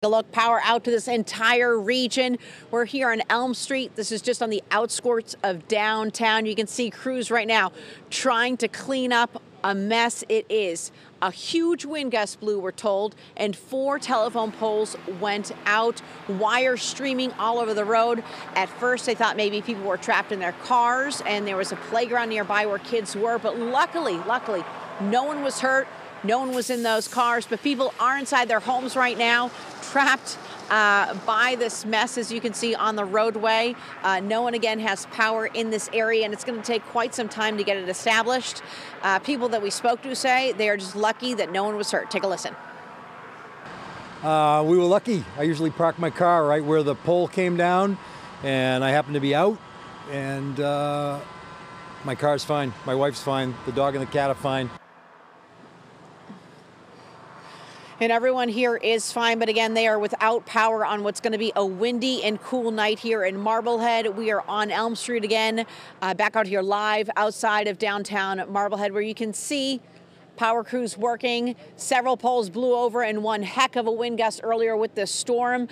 Look, power out to this entire region. We're here on Elm Street. This is just on the outskirts of downtown. You can see crews right now trying to clean up a mess it is. A huge wind gust blew, we're told, and 4 telephone poles went out, wires streaming all over the road. At first, they thought maybe people were trapped in their cars and there was a playground nearby where kids were, but luckily, no one was hurt. No one was in those cars, but people are inside their homes right now, trapped by this mess, as you can see on the roadway. No one, again, has power in this area, and it's going to take quite some time to get it established. People that we spoke to say they are just lucky that no one was hurt. Take a listen. We were lucky. I usually park my car right where the pole came down, and I happened to be out, and my car's fine. My wife's fine. The dog and the cat are fine. And everyone here is fine, but again, they are without power on what's going to be a windy and cool night here in Marblehead. We are on Elm Street again, back out here live outside of downtown Marblehead, where you can see power crews working. Several poles blew over and one heck of a wind gust earlier with this storm.